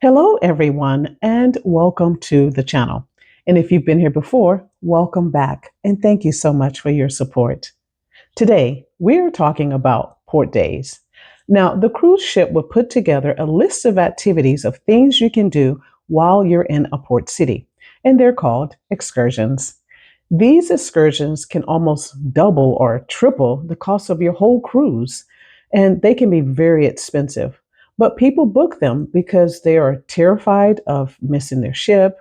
Hello, everyone, and welcome to the channel. And if you've been here before, welcome back. And thank you so much for your support. Today, we're talking about port days. Now, the cruise ship will put together a list of activities of things you can do while you're in a port city, and they're called excursions. These excursions can almost double or triple the cost of your whole cruise, and they can be very expensive. But people book them because they are terrified of missing their ship,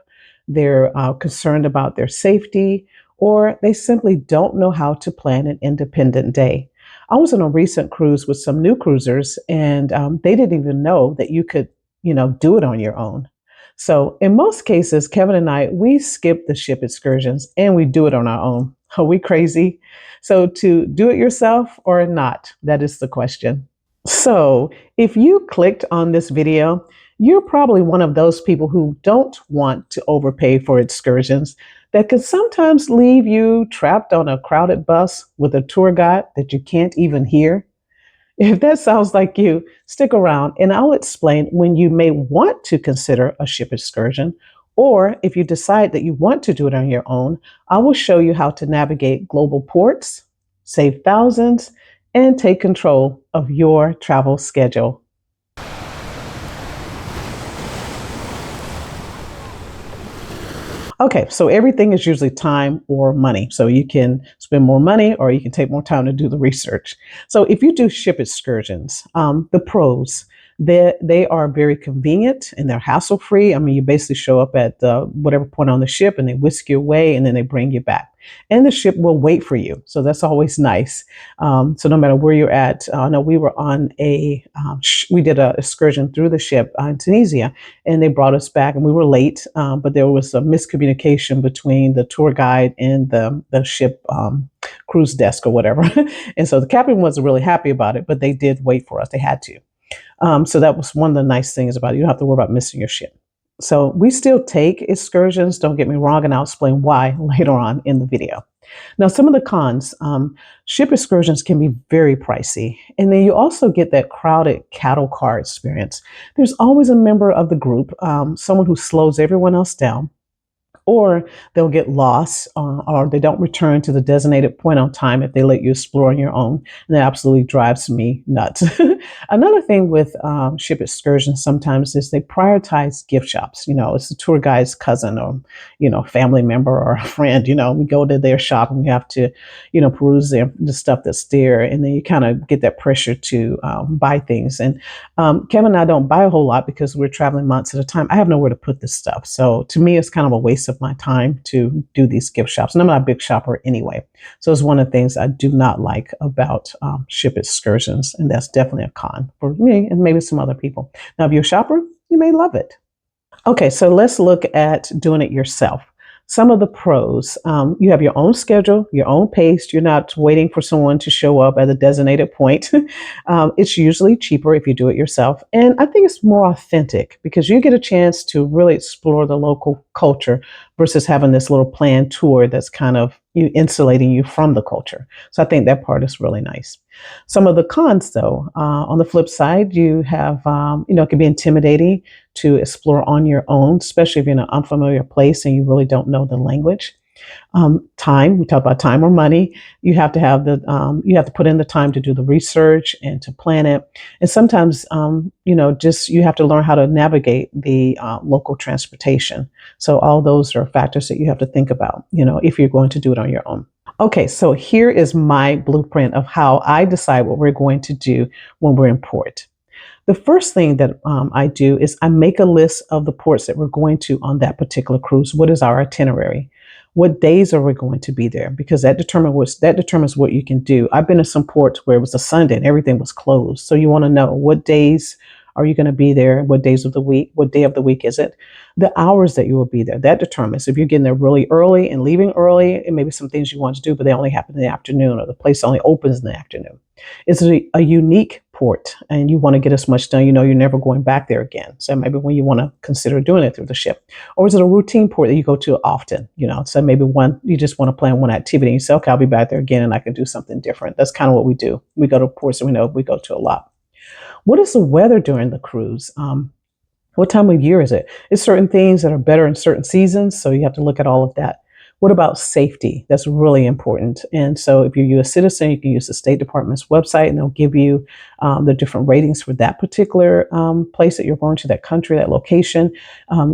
they're concerned about their safety, or they simply don't know how to plan an independent day. I was on a recent cruise with some new cruisers, and they didn't even know that you could, do it on your own. So, in most cases, Kevin and I, we skip the ship excursions and we do it on our own. Are we crazy? So, to do it yourself or not, that is the question. So, if you clicked on this video, you're probably one of those people who don't want to overpay for excursions that can sometimes leave you trapped on a crowded bus with a tour guide that you can't even hear. If that sounds like you, stick around and I'll explain when you may want to consider a ship excursion. Or if you decide that you want to do it on your own, I will show you how to navigate global ports, save thousands, and take control of your travel schedule. Okay, so everything is usually time or money. So you can spend more money or you can take more time to do the research. So if you do ship excursions, the pros, they are very convenient and they're hassle free. I mean, you basically show up at whatever point on the ship and they whisk you away and then they bring you back. And the ship will wait for you. So that's always nice. So no matter where you're at, I know we were on we did an excursion through the ship in Tunisia and they brought us back and we were late, but there was a miscommunication between the tour guide and the ship cruise desk or whatever. And so the captain wasn't really happy about it, but they did wait for us. They had to. So that was one of the nice things about it. You don't have to worry about missing your ship. So we still take excursions, don't get me wrong, and I'll explain why later on in the video. Now, some of the cons, ship excursions can be very pricey. And then you also get that crowded cattle car experience. There's always a member of the group, someone who slows everyone else down, or they'll get lost or they don't return to the designated point on time if they let you explore on your own. And that absolutely drives me nuts. Another thing with ship excursions sometimes is they prioritize gift shops. You know, it's the tour guide's cousin or, family member or a friend. We go to their shop and we have to, peruse the stuff that's there. And then you kind of get that pressure to buy things. And Kevin and I don't buy a whole lot because we're traveling months at a time. I have nowhere to put this stuff. So to me, it's kind of a waste of my time to do these gift shops. And I'm not a big shopper anyway. So it's one of the things I do not like about ship excursions. And that's definitely a con for me and maybe some other people. Now, if you're a shopper, you may love it. Okay, so let's look at doing it yourself. Some of the pros, you have your own schedule, your own pace. You're not waiting for someone to show up at a designated point. It's usually cheaper if you do it yourself. And I think it's more authentic because you get a chance to really explore the local culture versus having this little planned tour that's kind of insulating you from the culture. So I think that part is really nice. Some of the cons, though, on the flip side, you have, it can be intimidating to explore on your own, especially if you're in an unfamiliar place and you really don't know the language. Time, we talk about time or money. You have to have you have to put in the time to do the research and to plan it. And sometimes, you have to learn how to navigate the local transportation. So all those are factors that you have to think about, if you're going to do it on your own. Okay, so here is my blueprint of how I decide what we're going to do when we're in port. The first thing that I do is I make a list of the ports that we're going to on that particular cruise. What is our itinerary? What days are we going to be there? Because that determines what you can do. I've been to some ports where it was a Sunday and everything was closed. So you want to know what days are you going to be there? What days of the week? What day of the week is it? The hours that you will be there. That determines if you're getting there really early and leaving early, it may be some things you want to do, but they only happen in the afternoon or the place only opens in the afternoon. It's a unique port and you want to get as much done, you're never going back there again. So maybe when you want to consider doing it through the ship. Or is it a routine port that you go to often? So maybe you just want to plan one activity and you say, okay, I'll be back there again and I can do something different. That's kind of what we do. We go to ports that we know we go to a lot. What is the weather during the cruise? What time of year is it? It's certain things that are better in certain seasons, so you have to look at all of that. What about safety? That's really important. And so, if you're a U.S. citizen, you can use the State Department's website, and they'll give you the different ratings for that particular place that you're going to, that country, that location.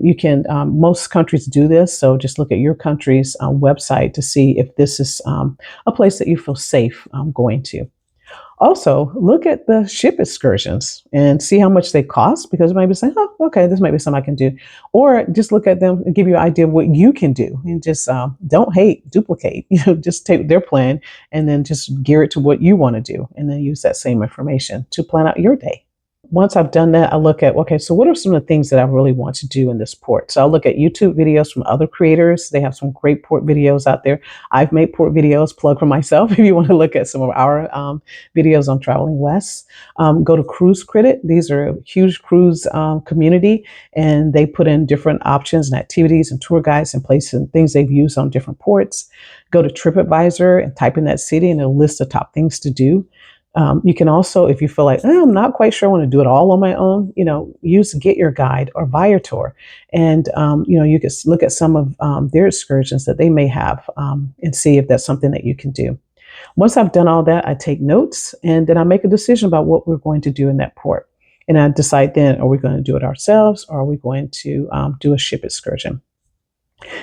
You can. Most countries do this, so just look at your country's website to see if this is a place that you feel safe going to. Also, look at the ship excursions and see how much they cost, because you might be saying, oh, okay, this might be something I can do. Or just look at them and give you an idea of what you can do, and just don't hate, duplicate. Just take their plan and then just gear it to what you want to do, and then use that same information to plan out your day. Once I've done that, I look at, okay, so what are some of the things that I really want to do in this port? So I'll look at YouTube videos from other creators. They have some great port videos out there. I've made port videos, plug for myself, if you want to look at some of our videos on traveling west. Go to Cruise Critic. These are a huge cruise community, and they put in different options and activities and tour guides and places and things they've used on different ports. Go to TripAdvisor and type in that city, and it'll list the top things to do. You can also, if you feel like, I'm not quite sure I want to do it all on my own, use Get Your Guide or Viator. And, you can look at some of their excursions that they may have and see if that's something that you can do. Once I've done all that, I take notes, and then I make a decision about what we're going to do in that port. And I decide then, are we going to do it ourselves, or are we going to do a ship excursion?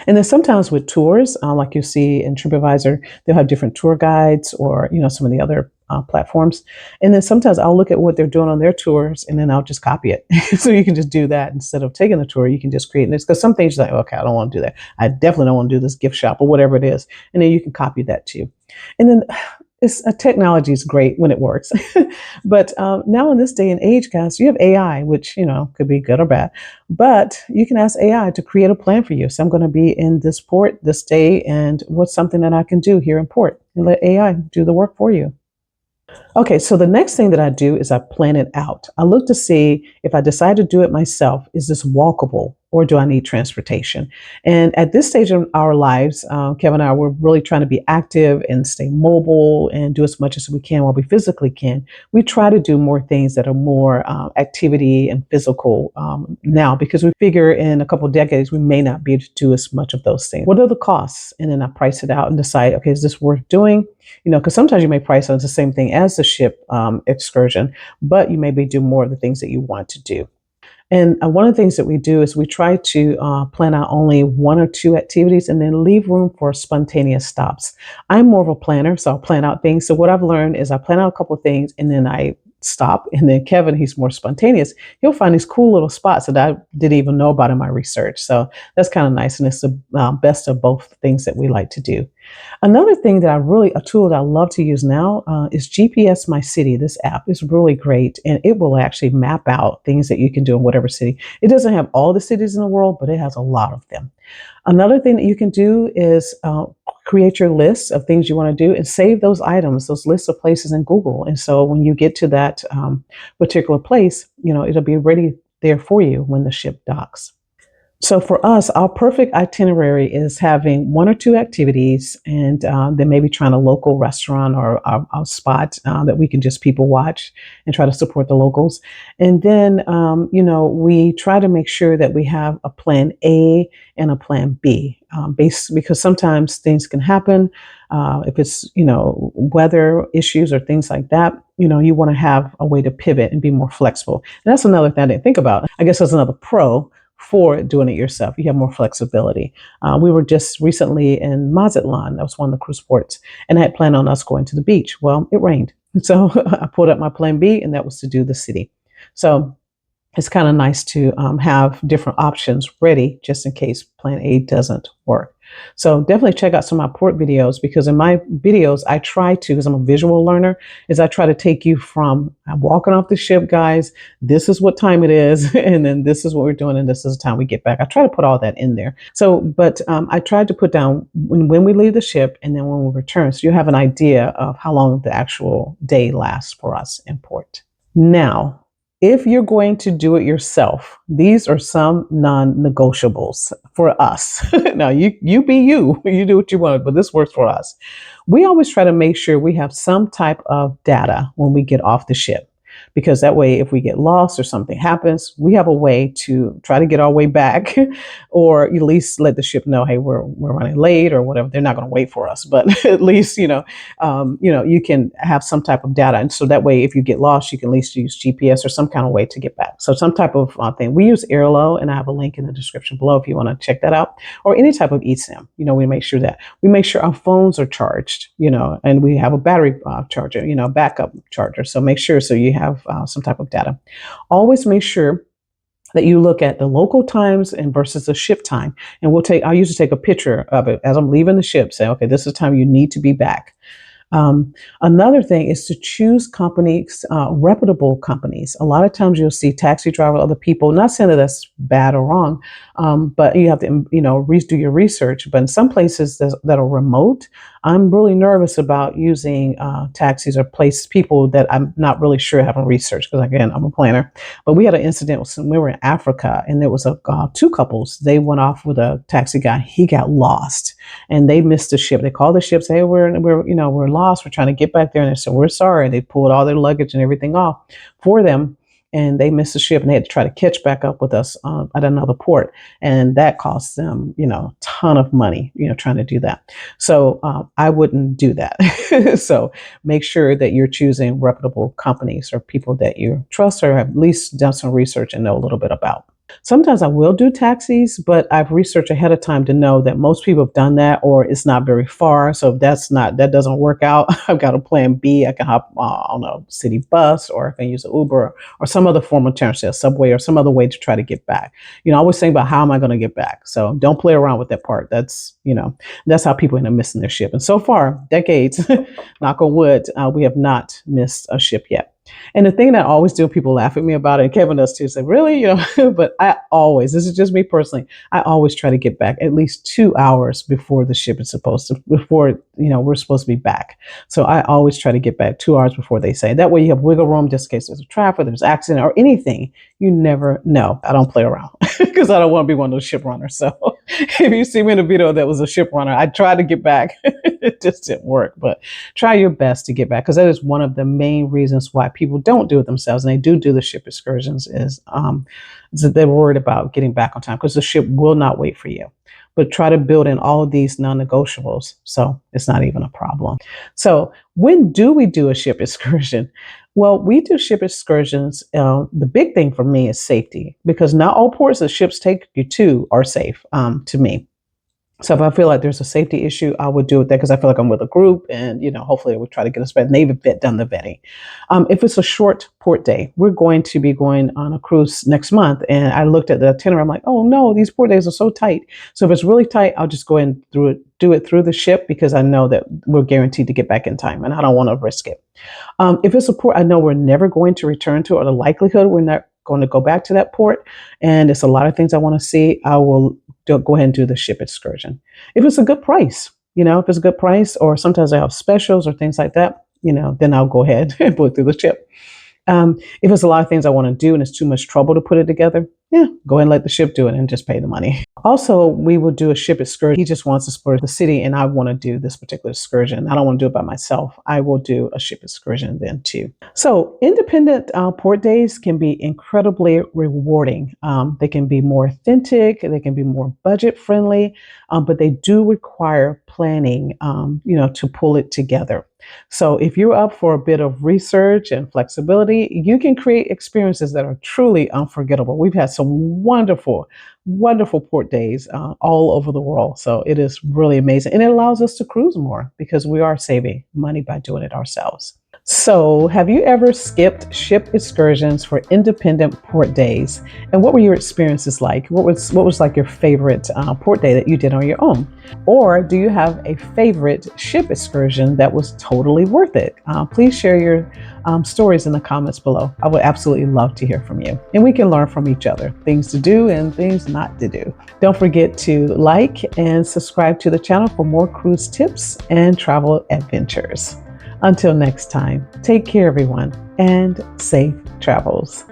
And then sometimes with tours, like you see in TripAdvisor, they'll have different tour guides, or some of the other platforms. And then sometimes I'll look at what they're doing on their tours, and then I'll just copy it. So you can just do that instead of taking the tour. You can just create this, because some things you're like, okay, I don't want to do that. I definitely don't want to do this gift shop or whatever it is. And then you can copy that too. And then technology is great when it works. But now in this day and age, guys, you have AI, which, could be good or bad, but you can ask AI to create a plan for you. So I'm going to be in this port this day, and what's something that I can do here in port, and let AI do the work for you. Okay, so the next thing that I do is I plan it out. I look to see, if I decide to do it myself, is this walkable, or do I need transportation? And at this stage in our lives, Kevin and I, we're really trying to be active and stay mobile and do as much as we can while we physically can. We try to do more things that are more activity and physical now, because we figure in a couple of decades we may not be able to do as much of those things. What are the costs? And then I price it out and decide, okay, is this worth doing? Because sometimes you may price out the same thing as the ship excursion, but you maybe do more of the things that you want to do. And one of the things that we do is we try to plan out only one or two activities, and then leave room for spontaneous stops. I'm more of a planner, so I'll plan out things. So what I've learned is I plan out a couple of things, and then I stop. And then Kevin, he's more spontaneous. He'll find these cool little spots that I didn't even know about in my research. So that's kind of nice. And it's the best of both things that we like to do. Another thing that a tool that I love to use now is GPS My City. This app is really great, and it will actually map out things that you can do in whatever city. It doesn't have all the cities in the world, but it has a lot of them. Another thing that you can do is create your list of things you want to do, and save those items, those lists of places in Google. And so when you get to that particular place, it'll be ready there for you when the ship docks. So for us, our perfect itinerary is having one or two activities, and then maybe trying a local restaurant or a spot that we can just people watch and try to support the locals. And then, we try to make sure that we have a plan A and a plan B, because sometimes things can happen. If it's, weather issues or things like that, you want to have a way to pivot and be more flexible. And that's another thing I didn't think about. I guess that's another pro for doing it yourself. You have more flexibility. We were just recently in Mazatlan. That was one of the cruise ports. And I had planned on us going to the beach. Well, it rained. So I pulled up my plan B, and that was to do the city. So it's kind of nice to have different options ready just in case plan A doesn't work. So definitely check out some of my port videos, because in my videos, I try to, because I'm a visual learner, is I try to take you from, I'm walking off the ship, guys, this is what time it is, and then this is what we're doing, and this is the time we get back. I try to put all that in there. So, but I tried to put down when we leave the ship and then when we return, so you have an idea of how long the actual day lasts for us in port. Now, if you're going to do it yourself, these are some non-negotiables for us. Now, you be you do what you want, but this works for us. We always try to make sure we have some type of data when we get off the ship. because that way, if we get lost or something happens, we have a way to try to get our way back, or at least let the ship know, hey, we're running late or whatever. They're not going to wait for us, but at least you can have some type of data, and so that way, if you get lost, you can at least use GPS or some kind of way to get back. So some type of thing. We use Airlo, and I have a link in the description below if you want to check that out, or any type of eSIM. We make sure our phones are charged, and we have a battery charger, backup charger. So make sure so you have some type of data. Always make sure that you look at the local times and versus the ship time. And I'll usually take a picture of it as I'm leaving the ship, say, okay, this is the time you need to be back. Another thing is to choose companies, reputable companies. A lot of times you'll see taxi driver, other people, not saying that that's bad or wrong, but you have to, do your research. But in some places that are remote, I'm really nervous about using taxis or people that I'm not really sure haven't researched, because again, I'm a planner. But we had an incident when we were in Africa, and there was two couples. They went off with a taxi guy. He got lost, and they missed the ship. They called the ship, say, hey, we're lost. We're trying to get back there, and they said, we're sorry. They pulled all their luggage and everything off for them, and they missed the ship, and they had to try to catch back up with us at another port, and that cost them, a ton of money, trying to do that. So I wouldn't do that. So make sure that you're choosing reputable companies or people that you trust or have at least done some research and know a little bit about. Sometimes I will do taxis, but I've researched ahead of time to know that most people have done that, or it's not very far. So if that doesn't work out, I've got a plan B. I can hop on a city bus, or I can use an Uber or some other form of transit, a subway or some other way to try to get back. I always think about how am I going to get back? So don't play around with that part. That's how people end up missing their ship. And so far, decades, knock on wood, we have not missed a ship yet. And the thing that I always do, people laugh at me about it, and Kevin does too, say, really? But this is just me personally, I always try to get back at least 2 hours before the ship is before we're supposed to be back. So I always try to get back 2 hours before they say. That way you have wiggle room just in case there's a traffic, there's accident or anything. You never know. I don't play around because I don't want to be one of those ship runners. So if you see me in a video that was a ship runner, I tried to get back. It just didn't work. But try your best to get back, because that is one of the main reasons why people don't do it themselves, and they do the ship excursions, is that they're worried about getting back on time, because the ship will not wait for you. But try to build in all of these non-negotiables, so it's not even a problem. So when do we do a ship excursion? Well, we do ship excursions. The big thing for me is safety, because not all ports that ships take you to are safe, to me. So if I feel like there's a safety issue, I would do it there, because I feel like I'm with a group, and hopefully it would try to get us better. They've done the vetting. If it's a short port day, we're going to be going on a cruise next month, and I looked at the itinerary. I'm like, oh no, these port days are so tight. So if it's really tight, I'll just go in do it through the ship, because I know that we're guaranteed to get back in time, and I don't want to risk it. If it's a port I know we're never going to return to, or the likelihood we're not going to go back to that port, and it's a lot of things I want to see, I will go ahead and do the ship excursion. If it's a good price, or sometimes I have specials or things like that, then I'll go ahead and put it through the ship. If it's a lot of things I want to do and it's too much trouble to put it together, go ahead and let the ship do it and just pay the money. Also, we will do a ship excursion. He just wants to explore the city, and I want to do this particular excursion. I don't want to do it by myself. I will do a ship excursion then too. So independent port days can be incredibly rewarding. They can be more authentic. They can be more budget friendly, but they do require planning, to pull it together. So if you're up for a bit of research and flexibility, you can create experiences that are truly unforgettable. We've had some wonderful port days all over the world. So it is really amazing. And it allows us to cruise more, because we are saving money by doing it ourselves. So have you ever skipped ship excursions for independent port days? And what were your experiences like? What was like your favorite port day that you did on your own? Or do you have a favorite ship excursion that was totally worth it? Please share your stories in the comments below. I would absolutely love to hear from you. And we can learn from each other, things to do and things not to do. Don't forget to like and subscribe to the channel for more cruise tips and travel adventures. Until next time, take care, everyone, and safe travels.